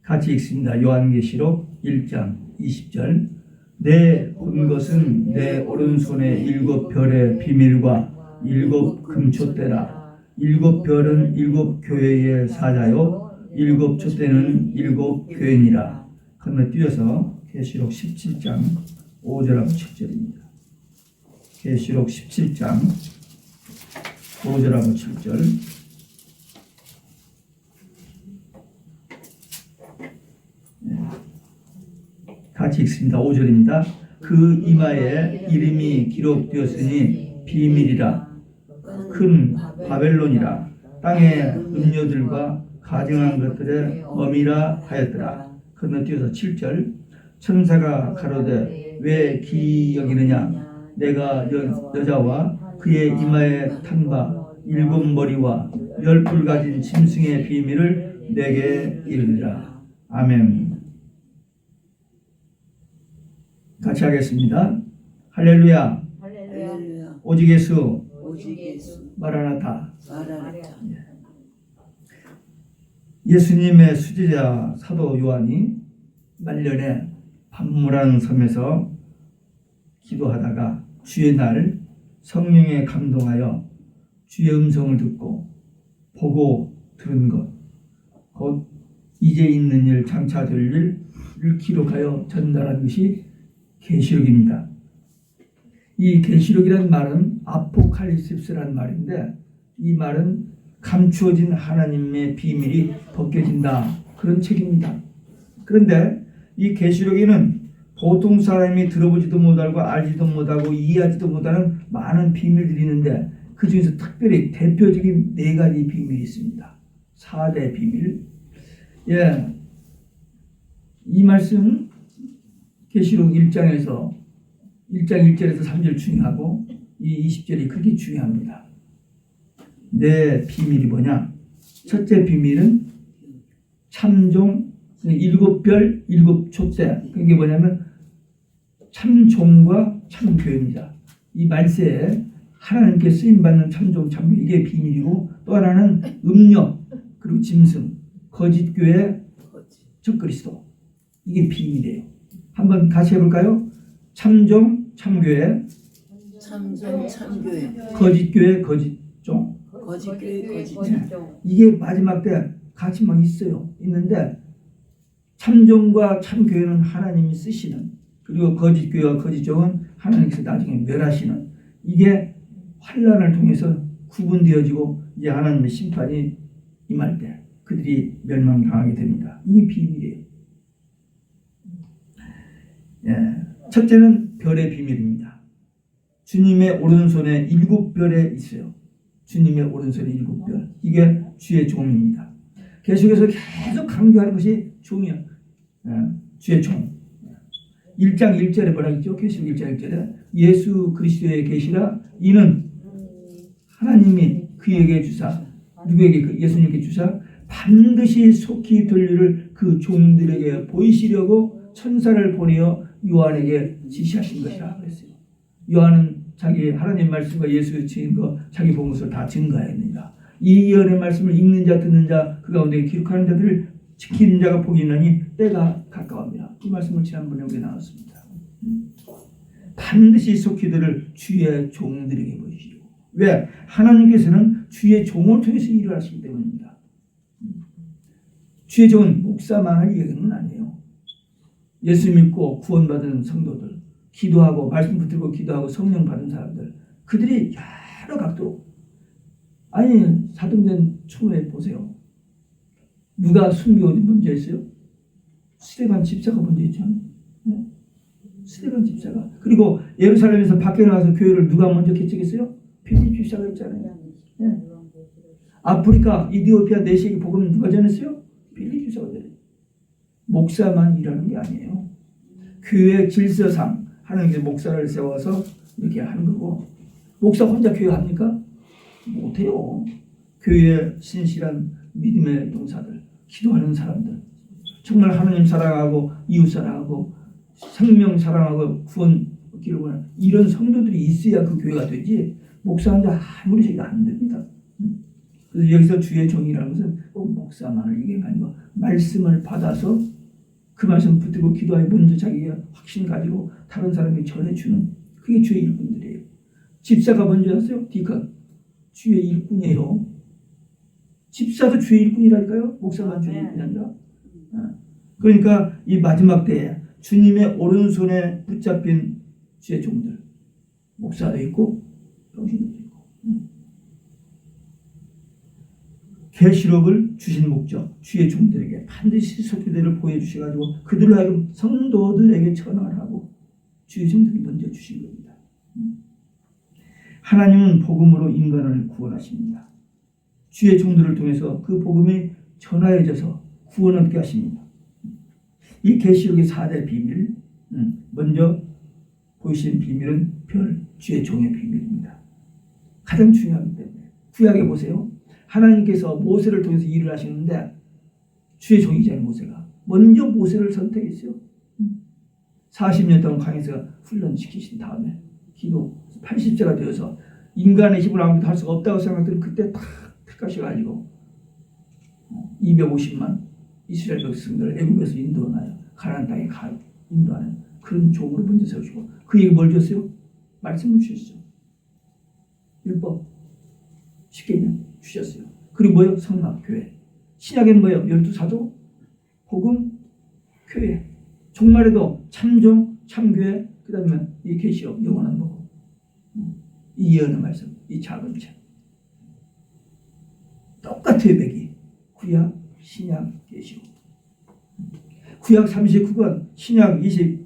같이 읽습니다. 요한계시록 1장 20절. 내 본 것은 내 오른손에 7별의 비밀과 7 금촛대라. 7별은 7 교회의 사자요 7 촛대는 7 교회니라. 건너뛰어서 계시록 17장 5절하고 7절입니다. 계시록 17장 5절하고 7절. 같이 읽습니다. 5절입니다. 그 이마에 이름이 기록되었으니 비밀이라. 큰 바벨론이라. 땅의 음료들과 가증한 것들의 어미라 하였더라. 건너뛰어서 7절. 천사가 가로되 왜 기여기느냐. 내가 여자와 그의 이마에 탄 바 7 머리와 10뿔 가진 짐승의 비밀을 내게 이르리라. 아멘. 같이 하겠습니다. 할렐루야. 할렐루야. 오직 예수. 오직 예수. 마라나타. 마라나타. 예수님의 수제자 사도 요한이 말년에 밤무라는 섬에서 기도하다가 주의 날 성령에 감동하여 주의 음성을 듣고 보고 들은 것, 곧 이제 있는 일 장차 될 일을 기록하여 전달한 것이 계시록입니다. 이 계시록이라는 말은 아포칼립스라는 말인데, 이 말은 감추어진 하나님의 비밀이 벗겨진다, 그런 책입니다. 그런데 이 계시록에는 보통 사람이 들어보지도 못하고 알지도 못하고 이해하지도 못하는 많은 비밀들이 있는데, 그 중에서 특별히 대표적인 4가지 비밀이 있습니다. 4대 비밀. 이 말씀 계시록 1장에서 1장 1절에서 3절 중요하고 이 20절이 그렇게 중요합니다. 내 비밀이 뭐냐? 첫째 비밀은 참종 7별 7 촛대. 그게 뭐냐면 참종과 참교입니다. 이 말세에 하나님께 쓰임받는 참종 참교, 이게 비밀이고, 또 하나는 음녀 그리고 짐승 거짓교회 적그리스도, 이게 비밀이에요. 한번 같이 해볼까요? 참종 참교회, 참종 참교회, 거짓교회 거짓종, 거짓교회 거짓종. 이게 마지막 때 같이 막 있는데 참종과 참교회는 하나님이 쓰시는, 그리고 거짓교회와 거짓종은 하나님께서 나중에 멸하시는, 이게 환난을 통해서 구분되어지고 이제 하나님의 심판이 임할 때 그들이 멸망당하게 됩니다. 이게 비밀이에요. 첫째는 별의 비밀입니다. 주님의 오른손에 7별에 있어요. 주님의 오른손에 7별. 이게 주의 종입니다. 계속해서 계속 강조하는 것이 종이야. 주의 종. 1장 1절에 뭐라 했죠? 계시록 1장 1절에 예수 그리스도의 계시라. 이는 하나님이 그에게 주사, 누구에게? 예수님께 주사 반드시 속히 될 일을 그 종들에게 보이시려고 천사를 보내어 요한에게 지시하신 것이라 그랬어요. 요한은 자기 하나님 말씀과 예수의 증거, 자기 본 것을 다 증거합니다. 이 예언의 말씀을 읽는 자, 듣는 자, 그 가운데 기록하는 자들을 지키는 자가 복이 있나니 때가 가까웁니다. 이 말씀을 지난번에 우리가 나눴습니다. 반드시 속히 들을 주의 종들에게 보이시고. 왜? 하나님께서는 주의 종을 통해서 일을 하시기 때문입니다. 주의 종은 목사만을 얘기하는 건 아니에요. 예수 믿고 구원받은 성도들, 기도하고 말씀 붙들고 기도하고 성령 받은 사람들, 그들이 여러 각도로, 아니 사도행전 초에 보세요. 누가 순교 먼저 했어요? 스데반 집사가 먼저 했죠. 스데반 집사가. 그리고 예루살렘에서 밖에 나가서 교회를 누가 먼저 개척했어요? 빌립 집사가 했잖아요. 아프리카 이디오피아 내시에게 복음 누가 전했어요? 빌립 집사가 전했어요. 목사만 일하는 게 아니에요. 교회 질서상 하나님께서 목사를 세워서 이렇게 하는 거고, 목사 혼자 교회 합니까? 못해요. 교회에 신실한 믿음의 동사들, 기도하는 사람들, 정말 하나님 사랑하고 이웃 사랑하고 생명 사랑하고 구원 기록하는 이런 성도들이 있어야 그 교회가 되지, 목사 혼자 아무리 저기가 안 됩니다. 그래서 여기서 주의 종이라는 것은 목사만을 얘기한 게 아니고 말씀을 받아서 그 말씀 붙들고 기도하여 먼저 자기가 확신 가지고 다른 사람에게 전해주는 그게 주의 일꾼들이에요. 집사가 먼저 하세요. 디건 주의 일꾼이에요. 집사도 주의 일꾼이라니까요. 목사만 주의 일꾼이 아니라. 그러니까 이 마지막 때에 주님의 오른손에 붙잡힌 주의 종들, 목사도 있고 병신도 있고, 계시록을 주신 목적, 주의 종들에게 반드시 속죄대를 보여주셔가지고 그들로 하여금 성도들에게 전화를 하고 주의 종들이 먼저 주신 겁니다. 하나님은 복음으로 인간을 구원하십니다. 주의 종들을 통해서 그 복음이 전하여져서 구원 얻게 하십니다. 이 계시록의 4대 비밀, 먼저 보이신 비밀은 별, 주의 종의 비밀입니다. 가장 중요하기 때문에 구약에 보세요. 하나님께서 모세를 통해서 일을 하시는데 주의 종이잖아요. 모세가 먼저 모세를 선택했어요. 40년 동안 강에서 훈련시키신 다음에 기도 80세가 되어서 인간의 힘으로 아무것도 할 수가 없다고 생각들은 그때 딱 택하셔가지고 250만 이스라엘 백성들을 애국에서 인도하여 가나안 땅에 인도하는 그런 종으로 먼저 세우시고 그에게 뭘 줬어요? 말씀을 주셨죠. 율법 10계명 주셨어요. 그리고 뭐요? 성막, 교회. 신약에는 뭐요? 12사도, 복음, 교회. 종말에도 참종, 참교회, 그 다음에 이 계시록, 영원한 복음. 이 예언의 말씀, 이 작은 책. 똑같아요, 맥이. 구약, 신약, 계시록. 구약 39권, 신약 20,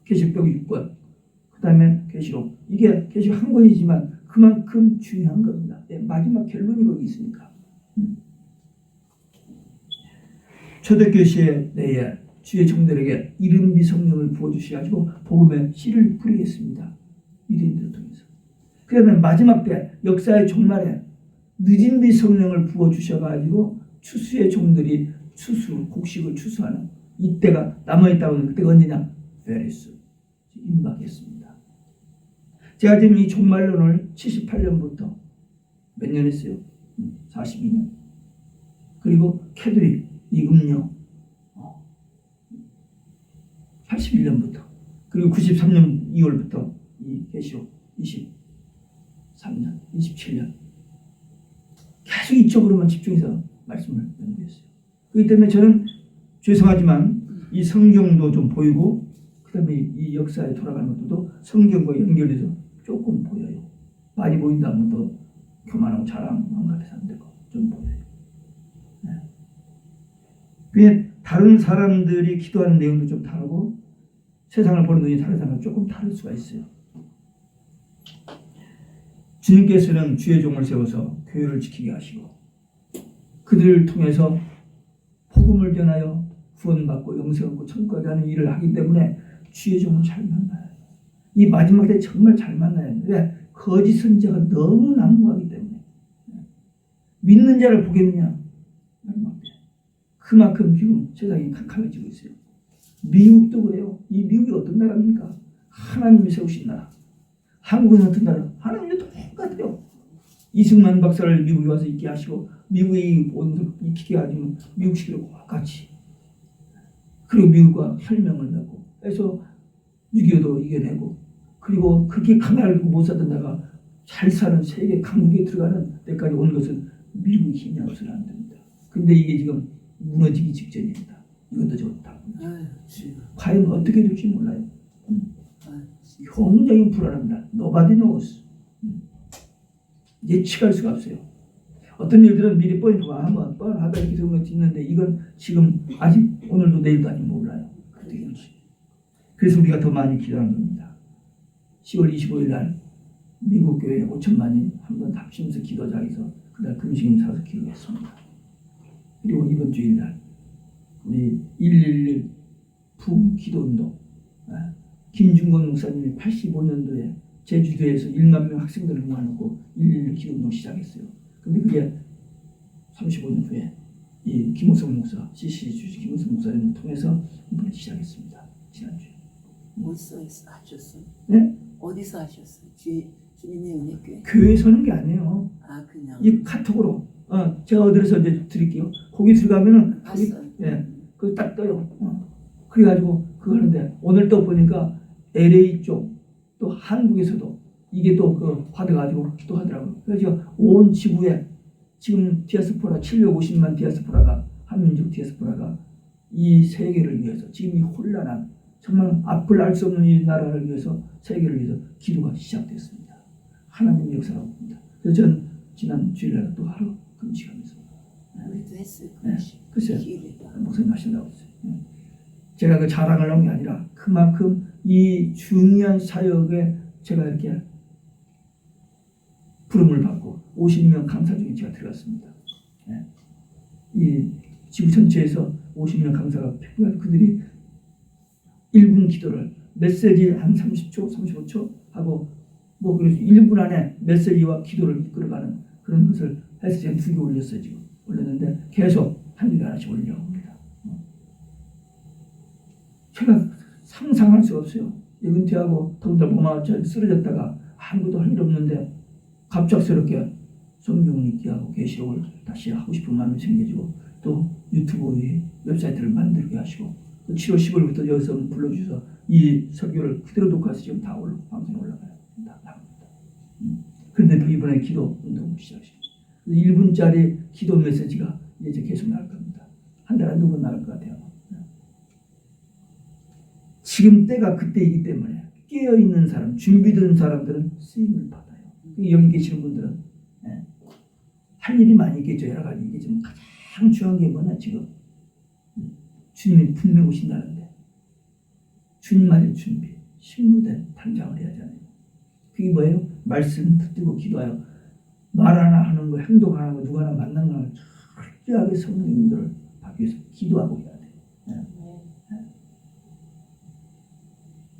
계시록 6권. 그 다음에 계시록. 이게 계시록 한 권이지만 그만큼 중요한 겁니다. 마지막 결론이 거기 있으니까. 초대교회 시대 내에 주의 종들에게 이른비 성령을 부어주셔가지고 복음의 씨를 뿌리겠습니다. 유대인들을 통해서. 그 다음에 마지막 때 역사의 종말에 늦은비 성령을 부어주셔가지고 추수의 종들이 곡식을 추수하는 이때가 남아있다고 하는 그때가 언제냐? 베리스 임박했습니다. 제가 지금 이 종말론을 78년부터 몇 년 했어요? 42년. 그리고 캐드릭, 이 음료 81년부터 그리고 93년 2월부터 이 계시록 23년, 27년 계속 이쪽으로만 집중해서 말씀을 연구했어요. 그렇기 때문에 저는 죄송하지만 이 성경도 좀 보이고 그 다음에 이 역사에 돌아가는 것도 성경과 연결해서 조금 보여요. 많이 보인다면 또 교만하고 자랑한 같아서 안 되고 좀 보여요. 네. 그게 다른 사람들이 기도하는 내용도 좀 다르고 세상을 보는 눈이 다른 사람은 조금 다를 수가 있어요. 주님께서는 주의 종을 세워서 교회를 지키게 하시고 그들을 통해서 복음을 전하여 구원받고 영생 얻고 천국까지 하는 일을 하기 때문에 주의 종을 잘 만나요. 이 마지막 때 정말 잘 만나요. 왜? 거짓 선지자가 너무 난무하기 때문에. 믿는 자를 보겠느냐? 마지막 때. 그만큼 지금 세상이 캄캄해지고 있어요. 미국도 그래요. 이 미국이 어떤 나라입니까? 하나님이 세우신 나라. 한국은 어떤 나라? 하나님이 똑같아요. 이승만 박사를 미국에 와서 있게 하시고 미국에 온 익히게 하시면 미국식으로 똑같이. 그리고 미국과 혈명을 맺고 해서 6.25도 이겨내고 그리고 그렇게 강하게 못 살던 나라가 잘 사는 세계 강국에 들어가는 데까지 온 것은 미국의 힘이 없어서는 안 됩니다. 근데 이게 지금 무너지기 직전입니다. 이것도 좋다. 과연 어떻게 될지 몰라요. 굉장히 불안합니다. Nobody knows. 예측할 수가 없어요. 어떤 일들은 미리 한번 뻔하다 이렇게 생각이 있는데 이건 지금 아직 오늘도 내일도 아직 몰라요. 어떻게 될지. 그래서 우리가 더 많이 기도하는 겁니다. 10월 25일 날 미국 교회 5천만이 한번 합치면서 기도장에서 그날 금식임 사서 기도했습니다. 그리고 이번 주일 날 우리 111 부기도운동 김중건 목사님이 85년도에 제주도에서 1만 명 학생들을 모아놓고 111 기도운동 시작했어요. 근데 그게 35년 후에 이 김우성 목사, CC 주시 김우성 목사님을 통해서 이번에 시작했습니다. 지난주에. 어디서 하셨어요? 네? 어디서 하셨어요? 주님의 은혜교회? 교회에 서는 게 아니에요. 아 그냥 이 카톡으로 제가 어디서 이제 드릴게요. 거기 들어가면은 거기, 봤어요. 예, 그 딱 떠요. 그래가지고 그거 하는데 오늘 또 보니까 LA 쪽 또 한국에서도 이게 또 그 받아가지고 또 하더라고요. 그래서 온 지구에 지금 디아스포라 750만 디아스포라가 한민족 디아스포라가 이 세계를 위해서 지금 이 혼란한 정말 앞을 알 수 없는 이 나라를 위해서 세계를 위해서 기도가 시작됐습니다. 하나님의 역사라고 봅니다. 그래서 저는 지난 주일날 또 하루 금식하면서 우리도 했어요. 네, 글쎄요. 기회가. 목사님 하신다고 했어요. 제가 그 자랑을 하는 게 아니라 그만큼 이 중요한 사역에 제가 이렇게 부름을 받고 50명 강사 중에 제가 들어갔습니다. 네. 이 지구 전체에서 50명 강사가 필요한 그들이 1분 기도를 메시지 한 30초, 35초 하고 뭐 그래서 1분 안에 메시지와 기도를 이끌어가는 그런 것을 해서 제가 2개 올렸어요. 지금 올렸는데 계속 한 주에 하나씩 올려옵니다. 제가 상상할 수가 없어요. 은퇴하고 더군다나 몸아 쓰러졌다가 아무것도 할 일 없는데 갑작스럽게 성경 읽기 하고 계시록을 다시 하고 싶은 마음이 생겨지고 또 유튜브에 웹사이트를 만들게 하시고 7월 10월부터 여기서 불러주셔서 이 설교를 그대로 녹화해서 지금 다 방송에 올라가요. 다 나갑니다. 그런데 또 이번에 기도 운동을 시작했습니다. 1분짜리 기도 메시지가 이제 계속 나갈 겁니다. 한 달에 한두 번 나갈 것 같아요. 지금 때가 그때이기 때문에 깨어있는 사람, 준비된 사람들은 쓰임을 받아요. 여기 계시는 분들은 할 일이 많이 있겠죠. 여러 가지. 이게 지금 가장 중요한 게 뭐냐 지금 주님이 분명 오신다는데 주님 맞을 준비, 신부된 단장을 해야 하잖아요. 그게 뭐예요? 말씀 붙들고 기도하여 말 하나 하는 거, 행동 하는 거, 누구 하나 만나는 거 철저하게 성령님들을 받기 위해서 기도하고 해야 돼요.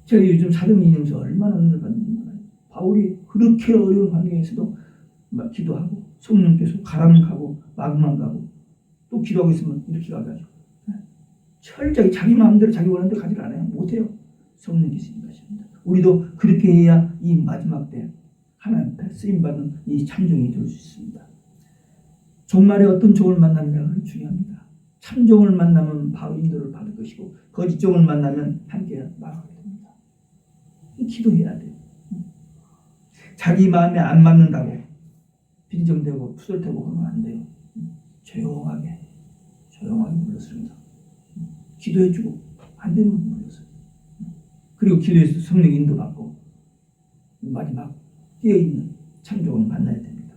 제가 요즘 사도행전에서 얼마나 은혜를 받는 거예요. 바울이 그렇게 어려운 환경에서도 막 기도하고 성령께서 가라면 가고 막으면 가고 또 기도하고 있으면 이렇게 가가지고 철저히 자기 마음대로 자기 원하는 대로 가지를 않아요. 못해요. 성령께서 인도하십니다. 우리도 그렇게 해야 이 마지막 때 하나님 앞에 쓰임받는 이 참종이 될 수 있습니다. 종말에 어떤 종을 만나느냐가 중요합니다. 참종을 만나면 바로 인도를 받을 것이고 거짓 종을 만나면 함께 말하게 됩니다. 기도해야 돼요. 자기 마음에 안 맞는다고 빈정대고 투덜대고 그러면 안 돼요. 조용하게 물러섭니다. 기도해주고 안 되면 물러서요. 그리고 기도해서 성령 인도받고 마지막 깨어있는 참종을 만나야 됩니다.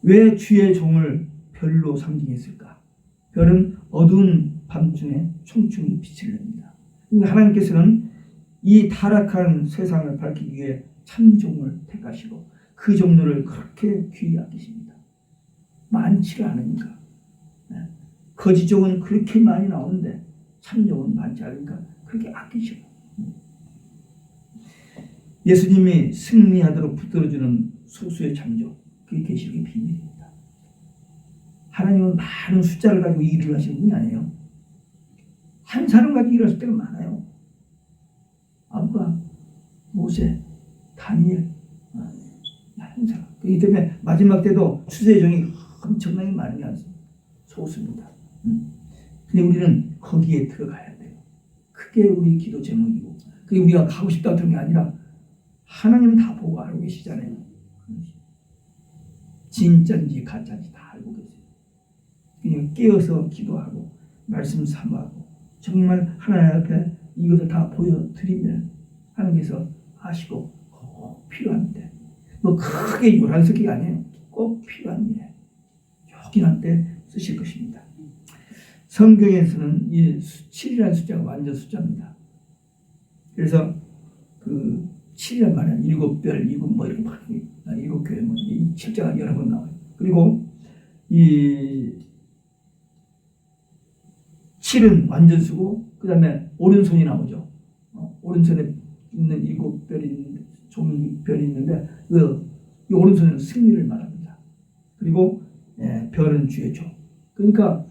왜 주의 종을 별로 상징했을까? 별은 어두운 밤중에 총총히 빛을 냅니다. 하나님께서는 이 타락한 세상을 밝히기 위해 참종을 택하시고 그 종들을 그렇게 귀히 아끼십니다. 많지를 않으니까. 거짓종은 그렇게 많이 나오는데 참종은 많지 않으니까 그렇게 아끼시고 예수님이 승리하도록 붙들어주는 소수의 참종, 그게 계시록의 비밀입니다. 하나님은 많은 숫자를 가지고 일을 하시는 분이 아니에요. 한 사람 가지고 일하실 때가 많아요. 아브라함, 모세, 다니엘, 한 사람. 그렇기 때문에 마지막 때도 추수의 종이 엄청나게 많은 게 아니습니다. 소수입니다. 근데 우리는 거기에 들어가야 돼요. 그게 우리 기도 제목이고 그게 우리가 가고 싶다고 그런 게 아니라 하나님은 다 보고 알고 계시잖아요. 진짜인지 가짜인지 다 알고 계세요. 그냥 깨어서 기도하고 말씀 삼아하고 정말 하나님 앞에 이것을 다 보여드리면 하나님께서 아시고 꼭 필요한데 뭐 크게 요란스럽게 아니에요. 꼭 필요한 일에 요긴한 때 쓰실 것입니다. 성경에서는 이 7이라는 숫자가 완전 숫자입니다. 그래서 그 7이란 말은 7별, 7 뭐 이렇게 막 7교회 뭐 이 7자가 여러 번 나와요. 그리고 이 7은 완전 수고 그다음에 오른손이 나오죠. 오른손에 있는 7별이 종별이 있는데 이 오른손은 승리를 말합니다. 그리고 별은 주의 종. 그러니까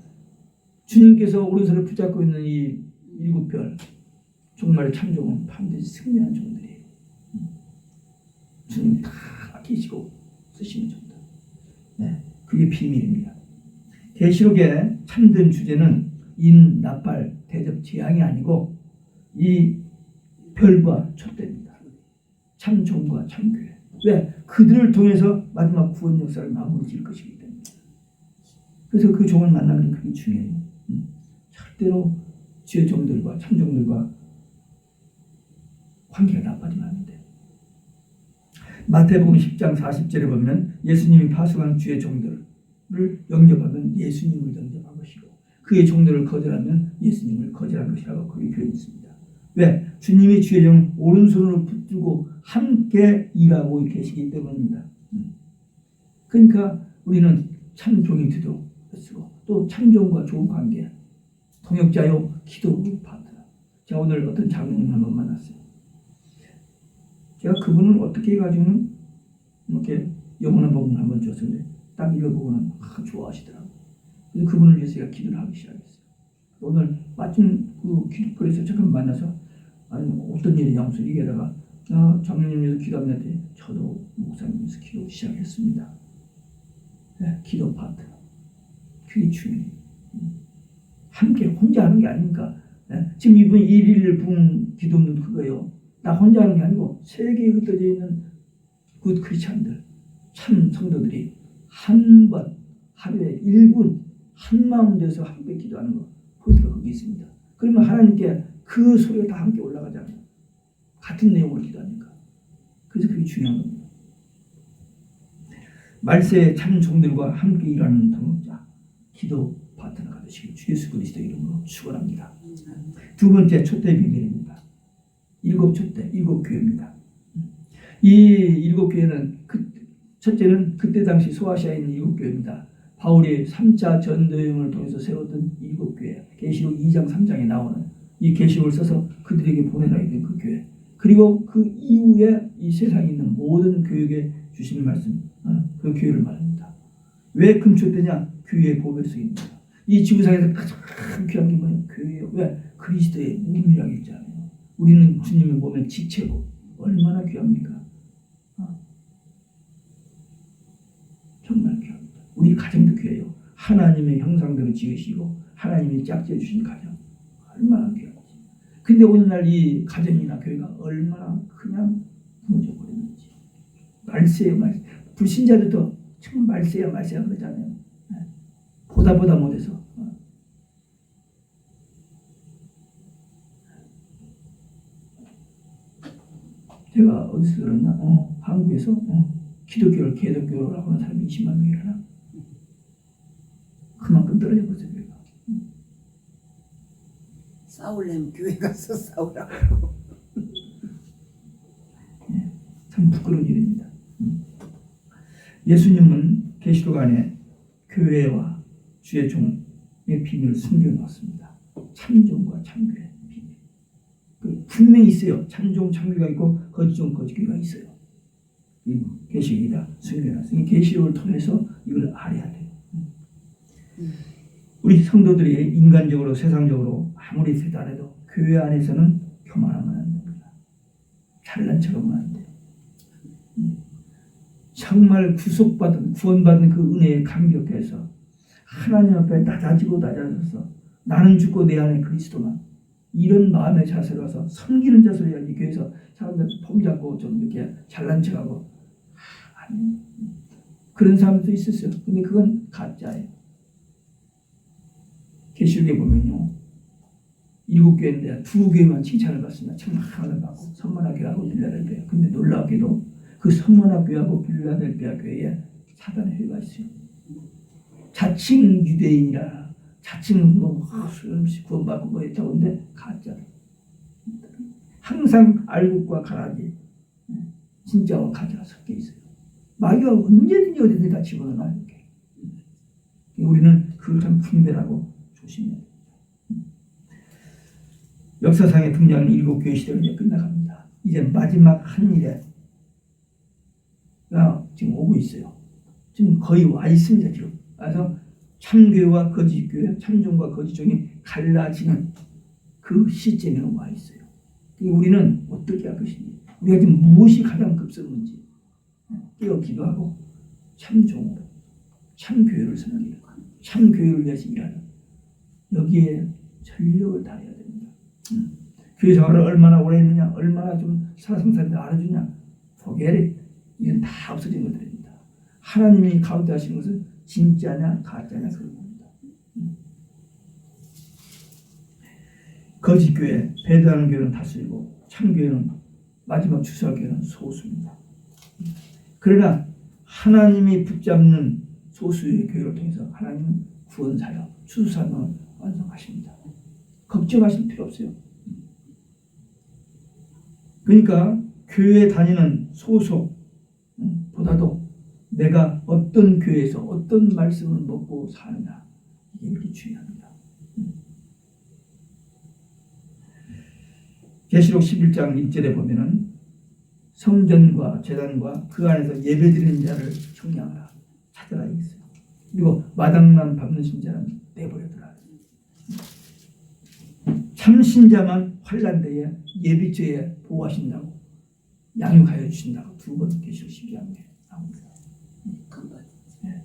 주님께서 오른손을 붙잡고 있는 이 7별 종말의 참종은 반드시 승리한 종들이에요. 주님이 다 아끼시고 쓰시는 종들. 그게 비밀입니다. 계시록의 참된 주제는 인, 나팔, 대접, 재앙이 아니고 이 별과 촛대입니다. 참 종과 참 교회. 왜? 그들을 통해서 마지막 구원 역사를 마무리 지을 것이기 때문에. 그래서 그 종을 만나는 게 그게 중요해요. 절대로 주의 종들과 참 종들과 관계가 나빠지면 안 돼요. 마태복음 10장 40절에 보면 예수님이 파송한 주의 종들을 영접하면 예수님을 영접한 것이고 그의 종들을 거절하면 예수님을 거절한 것이라고 거기 표현이 있습니다. 왜? 주님이 주의 종 오른손으로 붙들고 함께 일하고 계시기 때문입니다. 그러니까 우리는 참 종이 되도록 쓰고 또 참 종과 좋은 관계, 동역자요, 기도 파트너. 제가 오늘 어떤 장로님 한번 만났어요. 제가 그분을 어떻게 해가지고는 이렇게 영원한 복음을 한번 줬는데 딱 읽어보고는 좋아하시더라고요. 그래서 그분을 위해서 제가 기도를 하기 시작했어요. 오늘 마침 그 기도풀에서 잠깐 만나서 아니 어떤 일이 양수 얘기하다가 장로님 위해서 기도합니다. 저도 목사님 위해서 기도 시작했습니다. 네, 기도 파트너. 그게 중요해요. 함께 혼자 하는 게 아닙니까? 네? 지금 이분이 일일 부흥 기도는 그거예요. 나 혼자 하는 게 아니고 세계에 흩어져 있는 굿 크리스찬들, 참 성도들이 한 번 하루에 1분 한 마음 돼서 함께 기도하는 거 포인트가 거기 있습니다. 그러면 하나님께 그 소리가 다 함께 올라가잖아요. 같은 내용으로 기도하니까. 그래서 그게 중요한 겁니다. 말세의 참 종들과 함께 일하는 동역자, 기도 파트너가 되시길 주 예수 그리스도 이름으로 축원합니다. 두 번째 촛대 비밀입니다. 일곱 촛대, 일곱 교회입니다. 이 일곱 교회는 첫째는 그때 당시 소아시아에 있는 일곱 교회입니다. 바울이 3차 전도여행을 통해서 세웠던 일곱 교회, 계시록 2장 3장에 나오는 이 계시록을 써서 그들에게 보내라 했던 그 교회. 그리고 그 이후에 이 세상에 있는 모든 교회에 주신 말씀, 그 교회를 말합니다. 왜 금촛대냐? 교회의 보배성입니다. 이 지구상에서 가장 귀한 게 뭐냐? 교회예요. 왜? 그리스도의 몸이라고 했잖아요. 우리는 주님의 몸의 지체고 얼마나 귀합니까? 정말 귀합니다. 우리 가정도 귀해요. 하나님의 형상대로 지으시고 하나님이 짝지어 주신 가정 얼마나 귀합니까? 근데 오늘날 이 가정이나 교회가 얼마나 그냥 무너져 버렸는지. 말세예요, 말세. 불신자들도 정말 말세야 그러잖아요. 보다 못해서. 제가 어디서 들었나? 한국에서 기독교를 개독교로 하는 사람이 20만 명이라나? 그만큼 떨어져 버렸어요. 싸우려면 교회 가서 싸우라고. 참 부끄러운 일입니다. 예수님은 계시록 안에 교회와 주의 종의 비밀을 숨겨놓았습니다. 참종과 참교회 비밀. 분명히 있어요. 참종, 참교회가 있고 거짓종, 거짓교회가 있어요. 이 계시록이다 숨겨놨어요. 이 계시록을 통해서 이걸 알아야 돼요. 우리 성도들이 인간적으로 세상적으로 아무리 대단해도 교회 안에서는 교만하면 안 됩니다. 잘난 척하면 안 돼요. 정말 구원받은 그 은혜에 감격해서 하나님 앞에 낮아져서 나는 죽고 내 안에 그리스도만 이런 마음의 자세로 와서 섬기는 자세로 해야지. 교회에서 사람들 폼 잡고 좀 이렇게 잘난 척하고 아니 그런 사람도 있었어요. 근데 그건 가짜예요. 계시록에 보면요, 7교회인데 2교회만 칭찬을 받습니다. 정말 하나를 받고 선만화 교회하고 빌라델피아. 근데 놀랍게도 그 선만화 교회하고 빌라델피아 교회에 사단의 회가 있어요. 자칭 유대인이라 자칭 구원받고 뭐 했다고 하는데 가짜로. 항상 알곡과 가라지, 진짜와 가짜가 섞여 있어요. 마귀가 언제든지 어디든지 다 집어넣어요. 우리는 그걸 참 분별하고 조심해야 돼요. 역사상에 등장하는 7교회 시대는 이제 끝나갑니다. 이제 마지막 한 일에 지금 오고 있어요. 지금 거의 와 있습니다. 지금. 그래서 참교회와 거짓교회, 참종과 거짓종이 갈라지는 그 시점에 와 있어요. 우리는 어떻게 할 것인지, 우리가 지금 무엇이 가장 급스러운지 깨어 기도하고 참종으로 참 교회를 선언해요. 참 교회를 위해서 일하는 여기에 전력을 다해야 됩니다. 교회 생활을 얼마나 오래 했느냐, 얼마나 좀 사성사를 알아주냐, 포기해. 이건 다 없어진 것들입니다. 하나님이 가운데 하시는 것은 진짜냐 가짜냐 그런 겁니다. 거짓 교회, 배도하는 교회는 다수이고 참 교회는 마지막 주사 교회는 소수입니다. 그러나 하나님이 붙잡는 소수의 교회를 통해서 하나님은 구원사역, 추수사명을 완성하십니다. 걱정하실 필요 없어요. 그러니까 교회 다니는 소속보다도 내가 어떤 교회에서 어떤 말씀을 먹고 사느냐 이게 이렇게 중요합니다. 계시록 11장 1절에 보면은 성전과 제단과 그 안에서 예배드리는 자를 청량하라 찾아라 있어요. 그리고 마당만 밟는 신자는 내버려두라. 참 신자만 환난 때에 예비죄에 보호하신다고 양육하여 주신다고 두 번 계시록 12장에 나옵니다. 네.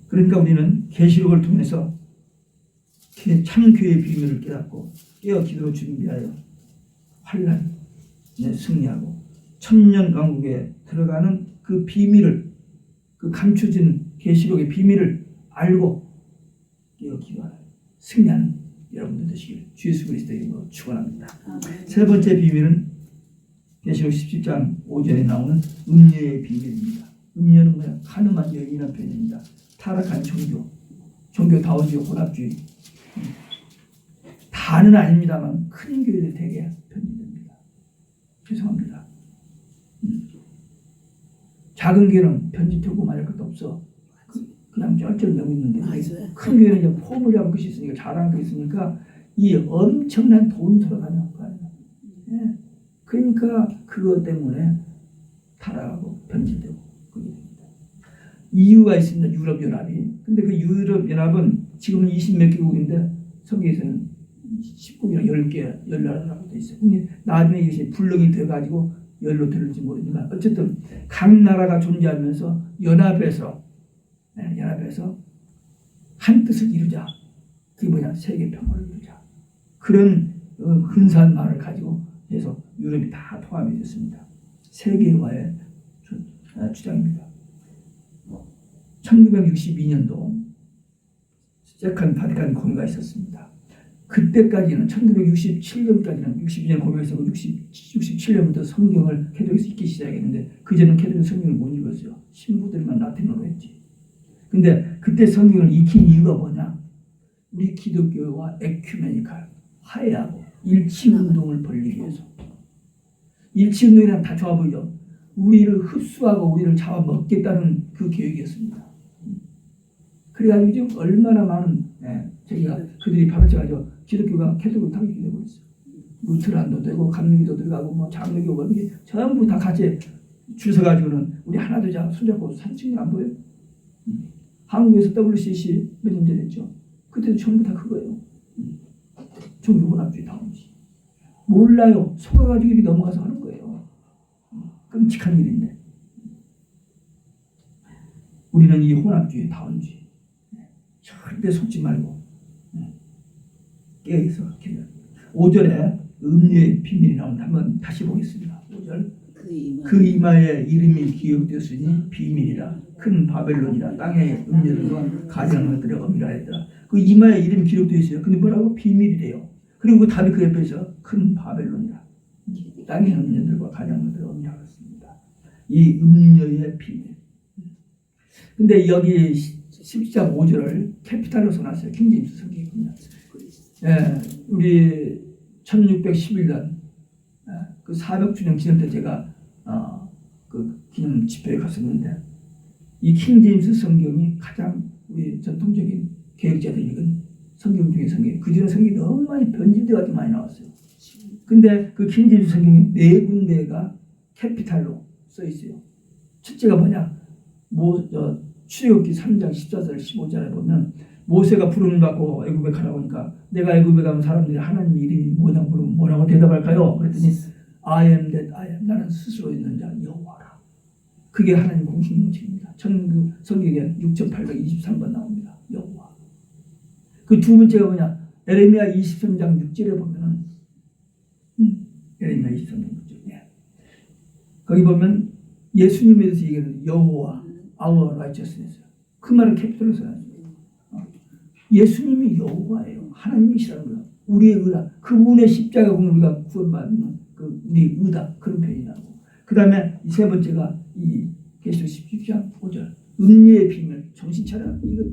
그러니까 우리는 계시록을 통해서 참 교회의 비밀을 깨닫고 깨어 기도로 준비하여 환난에 승리하고 천년 왕국에 들어가는 그 비밀을, 그 감춰진 계시록의 비밀을 알고 깨어 기도하여 승리하는 여러분들 되시길 주 예수 그리스도의 이름으로 축원합니다. 세 번째 비밀은 계시록 17장 5절에 나오는 음녀의 비밀입니다. 음녀는 뭐야? 가늠한 여인이라는 표현입니다. 타락한 종교다원주의, 혼합주의. 다는 아닙니다만 큰 교회들 되게 편집됩니다. 죄송합니다. 작은 교회는 편집되고 말할 것도 없어. 그냥 쩔쩔매고 있는데 큰 교회는 이제 포물이라는 것이 있으니까 잘하는 것이 있으니까 이 엄청난 돈이 돌아가는 거예요. 예. 그러니까 그것 때문에 타락하고 편집되고 그게 됩니다. 이유가 있습니다. 유럽연합이. 근데 그 유럽연합은 지금은 20몇 개국인데 성경에서는 19개나 10개 연락하고 돼 있어요. 근데 나중에 이것이 블록이 돼가지고 열로 들을지 모르지만 어쨌든 각 나라가 존재하면서 연합해서 한 뜻을 이루자. 그게 뭐냐? 세계 평화를 이루자. 그런 근사한 말을 가지고 해서 유럽이 다 포함이 됐습니다. 세계화의 주장입니다. 1962년도 세컨 바티칸 공회가 있었습니다. 그때까지는 1967년까지는 62년 공회가 있었고 67년부터 성경을 캐톨릭에서 읽기 시작했는데 그전에는 캐톨릭 성경을 못 읽었어요. 신부들만 라틴어로 했지. 근데 그때 성경을 익힌 이유가 뭐냐? 우리 기독교와 에큐메니칼 화해하고 일치운동을 벌이기 위해서. 일치운동이란 다 좋아 보이죠? 우리를 흡수하고 우리를 잡아먹겠다는 그 계획이었습니다. 그래가지고 지금 얼마나 많은 저기가 그들이 받아쳐가지고 기독교가 캐톨릭 타격이 되어버렸어요. 루트란도 되고 감리기도 들어가고 뭐 장로교 이게 전부 다 같이 줄 서가지고는 우리 하나 되자 손잡고 사진 찍는 거 안 보여요? 한국에서 WCC 몇 년 전에 했죠. 그때도 전부 다 그거예요. 종교혼합주의 다운지. 몰라요. 속아가지고 이렇게 넘어가서 하는 거예요. 끔찍한 일인데. 우리는 이 혼합주의 다운주의 절대 속지 말고 깨어있어. 5절에 음료의 비밀이 나오는데 한번 다시 보겠습니다. 5절. 그 이마에 이름이 기억되었으니 비밀이라 큰 바벨론이라 땅의 음료들과 가증한 것들의 어미라 했더라. 그 이마에 이름이 기록되어 있어요. 근데 뭐라고? 비밀이래요. 그리고 그 답이 그 옆에서 큰 바벨론이라 땅의 음료들과 가증한 것들의 어미라 했습니다. 이 음료의 비밀. 근데 여기 12장 5절을 캐피탈로 써놨어요. 킹제임스 성경입니다. 예, 우리 1611년 그 400주년 기념 때 제가 그 기념 집회에 갔었는데 이 킹제임스 성경이 가장 우리 전통적인 개혁자들이 읽은 성경 중에 성경. 그전에 성경이 너무 많이 변질돼가지고 많이 나왔어요. 근데 그 킹제임스 성경이 4군데가 캐피탈로 써 있어요. 첫째가 뭐냐? 출애굽기 3장 14절 15절에 보면 모세가 부름을 받고 애굽에 가라고 하니까 내가 애굽에 가면 사람들이 하나님 이름이 뭐냐고 물으면 뭐라고 대답할까요? 그랬더니 I am that I am. 나는 스스로 있는 자 여호와라. 그게 하나님 공식 명칭입니다. 성경에 6823번 나옵니다. 여호와. 그 두 번째가 뭐냐? 에레미야 23장 6절에 보면은 에레미야 23장 6절에 거기 보면 예수님에 대해서 얘기하는 여호와 our righteousness. 그 말을 캐피털로 써요. 예수님이 여호와예요. 하나님이시라는 거예요. 우리의 의다. 그분의 십자가 공로 우리가 구원받는 그 우리의 의다. 그런 표현이 나고. 그 다음에 세 번째가 이 계시록 17장 5절. 음료의 비밀. 정신 차려. 이거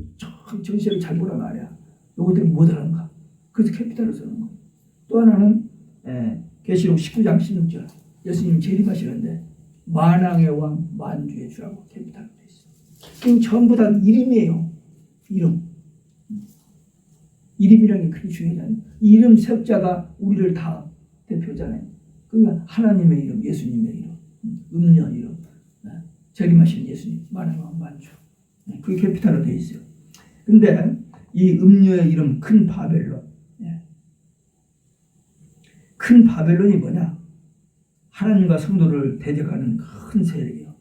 정신을 잘 보라 말이야. 요거 때문에 못하는가. 그래서 캐피탈을 쓰는 거예요. 또 하나는 계시록 19장 16절. 예수님 재림하시는데 만왕의 왕 만주의 주라고 캐피탈로 돼 있어요. 전부 다 이름이에요. 이름. 이름이라는 게 그렇게 중요하잖아요. 이름 석자가 우리를 다 대표잖아요. 그러니까 하나님의 이름, 예수님의 이름, 음녀 이름, 재림하신 예수님, 만왕의 왕 만주. 그게 캐피탈로 돼 있어요. 근데 이 음녀의 이름 큰 바벨론. 큰 바벨론이 뭐냐? 하나님과 성도를 대적하는 큰 세력이에요.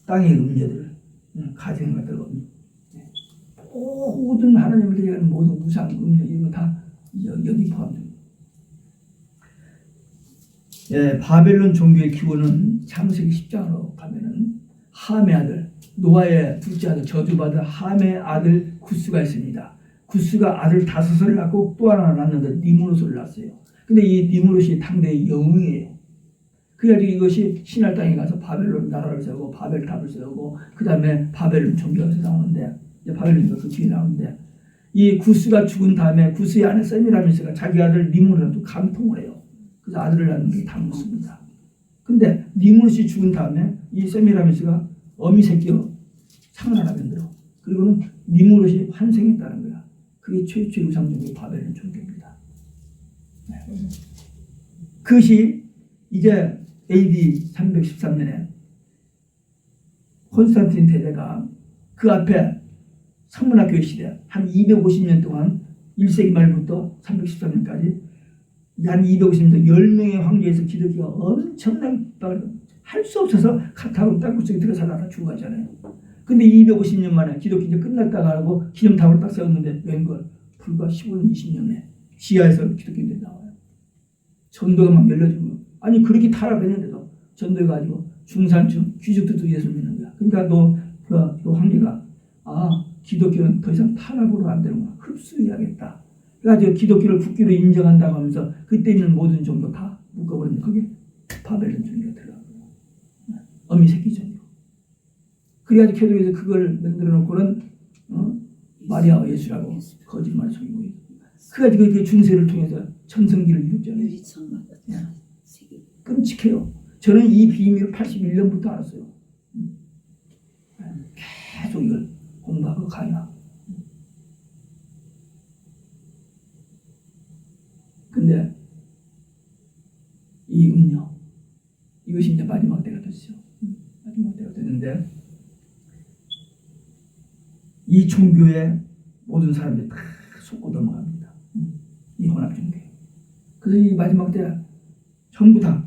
땅의 음녀들, 가정가들 음녀. 모든 하나님을 대적하는 모든 우상, 음녀 이런 거 다 여기 포함됩니다. 바벨론 종교의 기원은 창세기 10장으로 가면은 함의 아들, 노아의 둘째 아들, 저주받은 함의 아들 구스가 있습니다. 구스가 아들 5을 낳고 또 하나 낳는데 니무롯을 낳았어요. 근데 이 니무롯이 당대의 영웅이에요. 그래가지고 이것이 신할 땅에 가서 바벨론 나라를 세우고 바벨탑을 세우고 그 다음에 바벨론 종교에서 나오는데 바벨론이 그 뒤에 나오는데 이 구스가 죽은 다음에 구스의 아내 세미라미스가 자기 아들 니무롯한테 감통을 해요. 그래서 아들을 낳는 게 다 묻습니다. 근데 니무롯이 죽은 다음에 이 세미라미스가 어미 새끼로 상을 하나 만들어. 그리고는 니무롯이 환생했다는 거야. 그게 최초의 우상종교 바벨론 종교입니다. 그것이 이제 AD 313년에 콘스탄틴 대제가 그 앞에 성문학교의 시대 한 250년 동안 1세기 말부터 313년까지 한 250년 10명의 황제에서 기독교가 엄청나게 할 수 없어서 카타고 땅굴속에 들어 살다가 죽어가잖아요. 근데 250년 만에 기독교 이제 끝났다가 하고 기념탑을 딱 세웠는데 웬걸 불과 15년 20년에 지하에서 기독교인들이 나와요. 전도가 막 열려주고 아니 그렇게 타락했는데도 전도해가지고 중산층 귀족들도 예수 믿는 거야. 그러니까 너 황제가 기독교는 더 이상 탄압으로 안 되는구나. 흡수해야겠다. 그래가지고 기독교를 국기로 인정한다고 하면서 그때 있는 모든 종교 다 묶어버리는 거기에 바벨론 종교가 들어간 거예요. 어미 새끼 종교. 그래가지고 교도에서 그걸 만들어 놓고는 마리아 예수라고 거짓말 속이고 그래가지고 그 중세를 통해서 천성기를 이뤘잖아요. 끔찍해요. 저는 이 비밀을 81년부터 알았어요. 계속 이걸 공부하고 강의하고. 근데 이 음료 이것이 이제 마지막 때가 됐죠. 마지막 때가 됐는데 이 종교에 모든 사람들이 다 속고 넘어갑니다. 이 혼합 종교. 그래서 이 마지막 때 전부 다.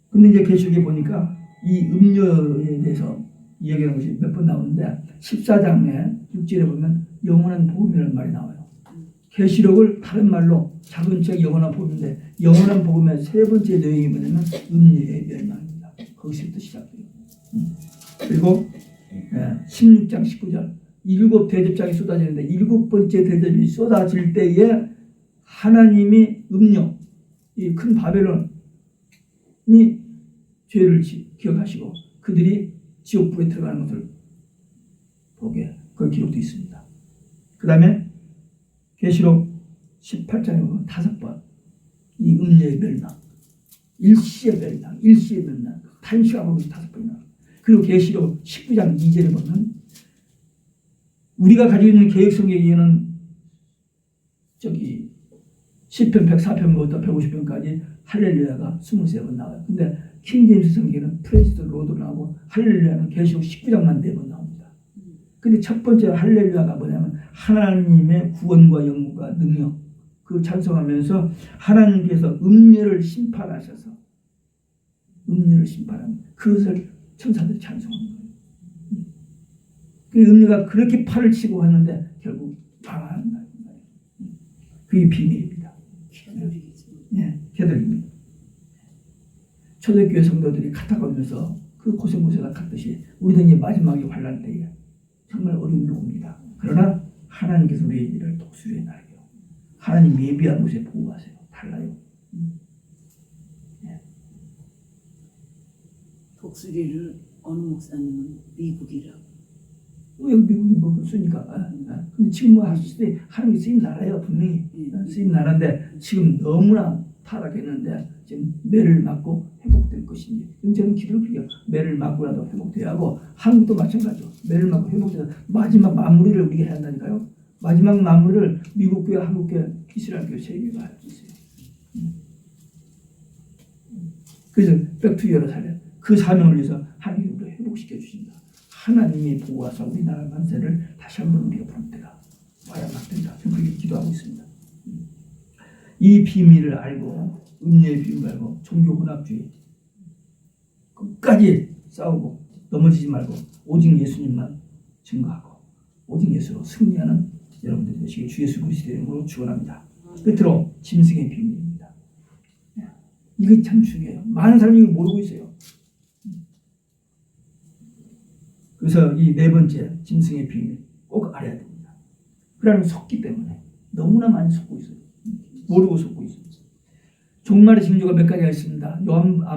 근데 이제 계시록에 보니까 이 음료에 대해서 이야기하는 것이 몇 번 나오는데 14장에 6절에 보면 영원한 복음이라는 말이 나와요. 계시록을 다른 말로 작은 책 영원한 복음인데 영원한 복음의 세 번째 내용이 뭐냐면 음료의 멸망입니다. 거기서부터 시작돼요. 그리고 16장 19절 7 대접장이 쏟아지는데 7번째 대접이 쏟아질 때에 하나님이 음료 이 큰 바벨론이 죄를 기억하시고 그들이 지옥불에 들어가는 것을 보게 그 기록도 있습니다. 그 다음에 계시록 18장에 보면 5번 이 음료의 멸망, 일시의 멸망, 일시의 멸망 단시간으로 5번이나 그리고 계시록 19장 2절에 보면 우리가 가지고 있는 개혁성경에는 저기 시편 104편부터 150편까지 할렐루야가 23번 나와요. 근데 킹제임스 성경에는 프레이즈 더 로드로 나오고 할렐루야는 계시록 19장만 4번 나옵니다. 근데 첫 번째 할렐루야가 뭐냐면 하나님의 구원과 영광과 능력 그걸 찬송하면서 하나님께서 음료를 심판하셔서 음료를 심판하는 그것을 천사들이 찬송하는 거예요. 그 음녀가 그렇게 팔을 치고 왔는데 결국 망한다. 그게 비밀입니다. 예, 개들입니다. 초대교회 성도들이 카타콤에서 그 고생고생을 갔듯이 우리도 이제 마지막에 환란 때에 정말 어려움이 옵니다. 그러나 하나님께서 우리의 일을 독수리에 날게요. 하나님 예비한 곳에 보호하세요. 달라요. 예. 독수리를 어느 목사님은 미국이라고. 왜 미국이 뭐 쓰니까. 근데 지금 뭐 하시되 하나님이 쓰임 나라예요. 분명히 쓰임 나라인데 지금 너무나 타락했는데 지금 매를 맞고 회복될 것인지. 저는 기도를 그래요. 매를 맞고라도 회복돼야 하고 한국도 마찬가지죠. 매를 맞고 회복돼서 마지막 마무리를 우리가 해야 한다니까요. 마지막 마무리를 미국 교회, 한국 교회, 이스라엘 교회 세 개가 할 수 있어요. 그래서 백투이어로 살아요. 그 사명을 위해서 하나님이 우리를 회복시켜 주신다. 하나님이 보호하사 우리나라 만세를 다시 한번 우리가 볼 때가 와야 막 된다. 저는 그렇게 기도하고 있습니다. 이 비밀을 알고 음료의 비밀을 알고 종교 혼합주의 끝까지 싸우고 넘어지지 말고 오직 예수님만 증거하고 오직 예수로 승리하는 여러분들이 되시길 주 예수 그리스도의 이름으로 축원합니다. 끝으로 짐승의 비밀입니다. 이게 참 중요해요. 많은 사람이 이걸 모르고 있어요. 그래서 이 네 번째 짐승의 비밀 꼭 알아야 됩니다. 그러면 속기 때문에 너무나 많이 속고 있어요. 모르고 속고 있어요. 종말의 징조가 몇 가지가 있습니다.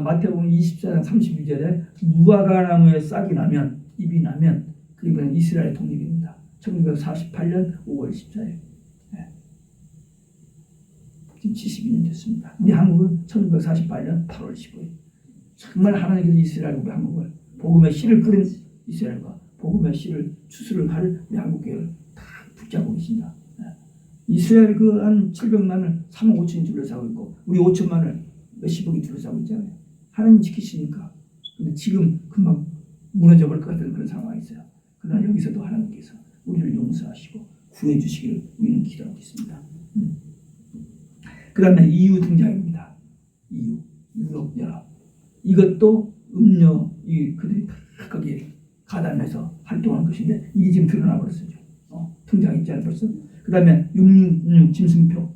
마태복음 24장 32절에 무화과 나무에 싹이 나면 잎이 나면 그 잎은 이스라엘 독립입니다. 1948년 5월 14일. 지금 72년 됐습니다. 우리 한국은 1948년 8월 15일. 정말 하나님께서 이스라엘과 한국을 복음의 씨를 뿌린 이스라엘과 복음의 씨를 추수를 할 우리 한국 교회를 다 붙잡고 계십니다. 이스라엘 그 한 700만을 3억 5천이 둘러싸고 있고 우리 5천만을 몇십억이 둘러싸고 있잖아요. 하나님 지키시니까. 근데 지금 금방 무너져 버릴 것 같은 그런 상황이 있어요. 그러나 여기서도 하나님께서 우리를 용서하시고 구해 주시기를 우리는 기도하고 있습니다. 그 다음에 이유 등장입니다. 유럽연합. 이것도 음료 그들이 다 거기에 가담해서 활동한 것인데 이게 지금 드러나 버렸어요. 등장했잖아요 벌써. 그 다음에 666 짐승표.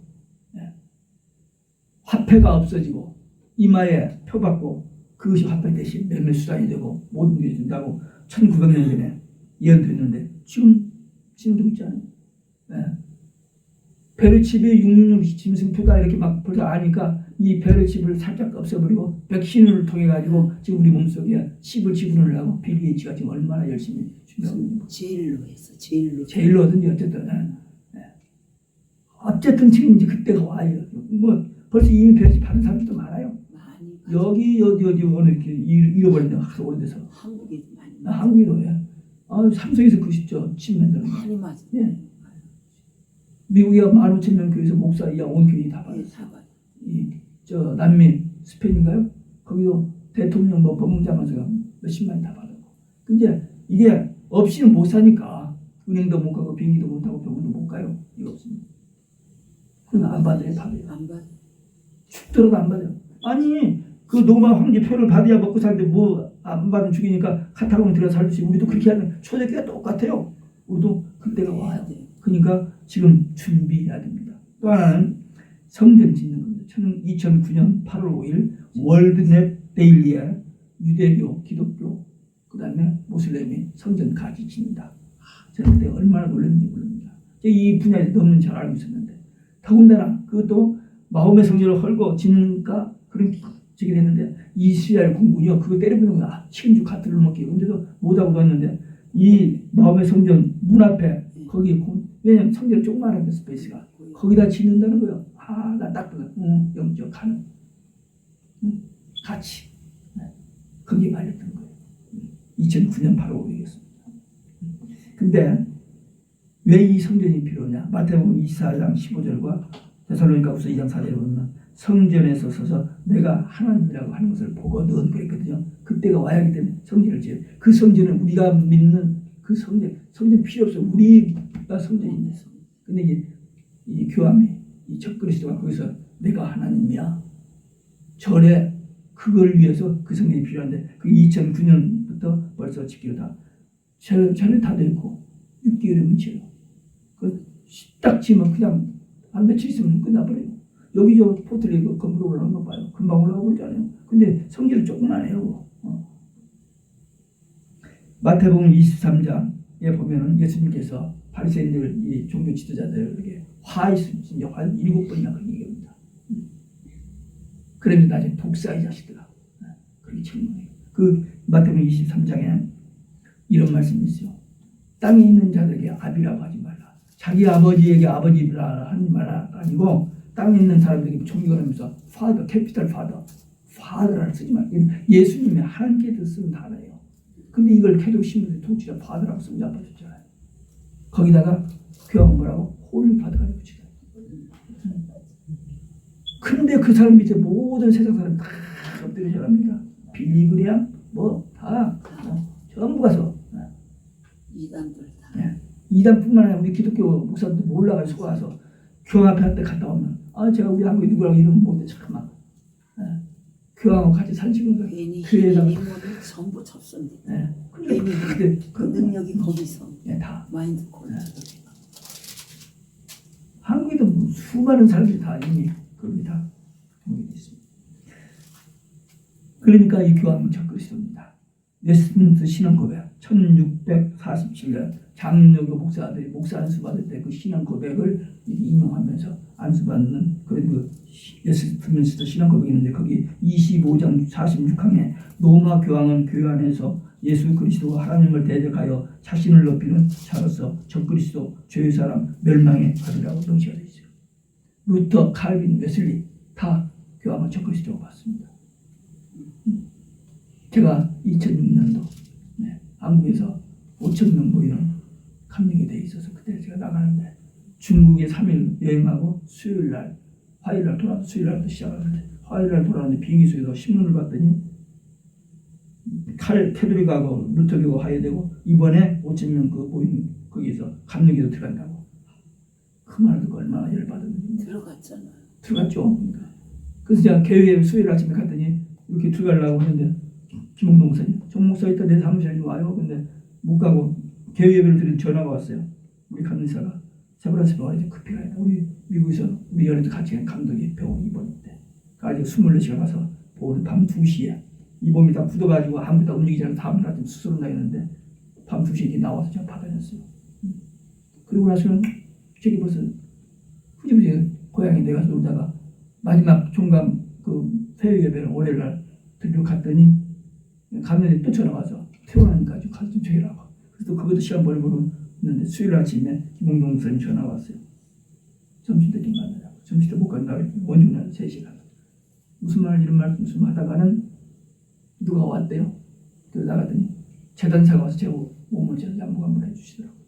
화폐가 없어지고 이마에 표 받고 그것이 화폐 대신 매매 수단이 되고 모든 게 된다고 1900년 전에 예언됐는데 지금도 있잖아요. 베르칩이 666 짐승표다 이렇게 막 벌써 아니까 이 베르칩을 살짝 없애버리고 백신을 통해 가지고 지금 우리 몸속에 칩을 지불을 하고 빌 게이츠가 지금 얼마나 열심히 준비하고 있는 거예요. 제일로 했어. 제일로든지 어쨌든 지금 이제 그때가 와요. 뭐 벌써 이미 베르칩 받은 사람들도 많아요. 많이 여기 어디 어느 이렇게 잃어버린다 오래돼서. 한국에도 많이 한국에도 삼성에서 그 시죠 칩 만드는 거. 많이 맞아. 예. 미국에 15,000명 교회에서 목사 이하 온 교회 다 받았어요. 저 남미 스페인인가요? 거기도 대통령 뭐 법무장관에서 몇십만이 다 받았고. 근데 이게 없이는 못 사니까 은행도 못 가고 비행기도 못 타고 병원도 못 가요. 이거 없으면. 그건 안 받아요, 받아요. 안 받아. 죽더라도 안 받아요. 아니 그 노마 황제표를 받아야 먹고 사는데 뭐 안 받으면 죽이니까 카타콤에 들어가 살듯이 우리도 그렇게 하면 초대교회가 똑같아요. 우리도 그때가 와요. 그러니까 지금 준비해야 됩니다. 또 하나는 성전 짓는 겁니다. 2009년 8월 5일 월드넷 데일리에 유대교, 기독교, 그 다음에 모슬렘이 성전 가지 짓는다. 저는 그때 얼마나 놀랐는지 모릅니다. 이 분야에 너무 잘 알고 있었는데 더군다나 그것도 마음의 성전을 헐고 짓는가 그런 저기 됐는데 이스라엘 군군이요 그거 때려부는 거야. 책임지고 가트를 먹기. 근데도 못하고 갔는데 이 마음의 성전 문 앞에 거기 왜냐면 성전이 조그마한 스페이스가 거기다 짓는다는 거예요. 나 딱 그거 영적 가능 같이 거기에 말렸던 거예요. 2009년 8월 5일이었습니다. 근데 왜 이 성전이 필요하냐? 마태복음 24장 15절과 데살로니가후서 2장 4절에 보면 성전에서 서서 내가 하나님이라고 하는 것을 보거든 그랬거든요. 그때가 와야 하기 때문에 성전을 지어요. 그 성전은 우리가 믿는 그 성전 필요 없어. 우리가 성전인데. 근데 이 교함이 이 적그리스도가 거기서 내가 하나님이야. 그걸 위해서 그 성전이 필요한데 그 2009년부터 벌써 짓기로 다 전에 다 돼 있고 6개월의 문제요. 딱 지면 그냥 한 며칠 있으면 끝나버려요. 여기 저 포트레이 건물 올라오는 거 봐요. 금방 올라가 버리잖아요. 근데 성질은 조금만 해요. 마태복음 23장에 보면은 예수님께서 바리새인들 이 종교 지도자들에게 화 있으면 화 7번이나 그렇게 얘기합니다. 그러면서 나중에 독사 이 자식들아. 그렇게 책망해요. 그 마태복음 23장에 이런 말씀이 있어요. 땅에 있는 자들에게 아비라고 하지 말라. 자기 아버지에게 아버지라 하는 말 아니고 땅에 있는 사람들에게 존경하면서 파더, 캐피탈 파더라를 쓰지 말고 예수님의 하나님께서 쓰는 단어예요. 근데 이걸 태도록 신문에 통치자 파더라고 쓰지 않으셨잖아요. 거기다가 교황은 뭐라고? 홀리 파더가 붙이다. 근데 그 사람 밑에 모든 세상 사람 다 엎드려 절합니다. 빌리그리암 다 전부 가서 이단들 다. 네. 이단뿐만 아니라 우리 기독교 목사들도 몰라가지고 와서 교황 앞에 갔다 오면 제가 우리 한국에 누구라고 이러면 못해 잠깐만 교황하고 같이 산책을 괜히 교회에다가 힘이 모두 전부 접선돼. 괜히 그 능력이 거기서 다 마인드 콜. 한국에도 뭐 수많은 사람들이 다 이미 거기 다 등록이 있습니다. 그러니까 이 교황은 적그리스도입니다. 웨스트민스터 신앙 고백 1647년 장로교 목사들이 목사 안수 받을 때 그 신앙 고백을 인용하면서 안수 받는 그 웨스트민스터 신앙 고백이 있는데 거기 25장 46항에 로마 교황은 교회 안에서 예수 그리스도와 하나님을 대적하여 자신을 높이는 자로서 적그리스도 죄의 사람 멸망에 가리라고 명시가 되어 있어요. 루터, 칼빈, 웨슬리 다 교황을 적그리스도라고 봤습니다. 제가 2006년도 한국에서 5,000명 모이는 감리에 돼 있어서 그때 제가 나가는데 중국에 3일 여행하고 수요일날 화요일날 돌아서 수요일날부터 시작하는데 화요일날 돌아오는데 비행기 속에서 신문을 봤더니 캐톨릭하고 루터교가 화해되고 이번에 5,000명 그 모인 거기에서 감리교도 들어간다고. 그 말을 듣고 얼마나 열받았는지. 들어갔죠. 그러니까. 그래서 제가 교회에 수요일 아침에 갔더니 이렇게 들어가려고 하는데 김홍동 목사님, 정 목사 이따 내 사무실에 좀 와요. 근데 못 가고 교회 예배를 드린 전화가 왔어요. 우리 감리사가 세브란스에 와야지 급히 가야 돼. 우리 미국에서 우리 연애도 같이 간 감독이 병원 입원인데 아직 24시간 가서 보는 밤 2시에 이 몸이 다 굳어가지고 아무도 다 움직이지 않아서 다음날 아침 수술을 나였는데 밤 2시에 나와서 제가 받아냈어요. 그리고 나서는 저기 벌써 후지부지 고향에 내가 놀다가 마지막 종감 그 폐회 예배를 월요일날 드리러 갔더니 가면에 또 전화 와서 퇴원하니까 좀 가서 좀 줘라고. 그래서 그것도 시간 벌고 있는데 수요일 아침에 김홍동 목사님 전화 왔어요. 점심때 좀 만나자고. 점심때 못 간다. 원주날 3시간. 무슨 말 이런 말씀 하다가는 누가 왔대요. 그래서 나갔더니 재단사가 와서 제 몸을 제가 양복 한번 해주시더라고요.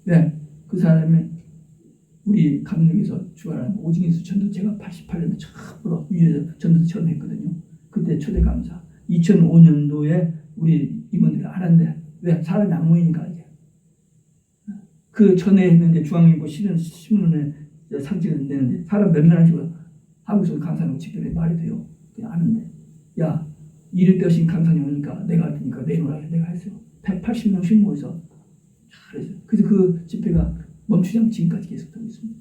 네, 그 사람이 우리 감독에서 주관하는 오징이수 전도 제가 88년도 처음으로 유재석 전도 처음 했거든요. 그때 초대 감사. 2005년도에 우리 임원들이 안 한대. 왜? 사람이 안 모이니까 이제. 그 전에 했는데 중앙일보 신문에 상징을 내는데 사람 몇몇 안 주고 한국에서 강사하고 집회에 말이 돼요. 그냥 아는데. 야, 이럴 때 오신 강사님 오니까 내가 할 테니까 내놓으라 내가 했어요. 180명씩 모여서 잘했어요. 그래서 그 집회가 멈추지 않고 지금까지 계속 되고 있습니다.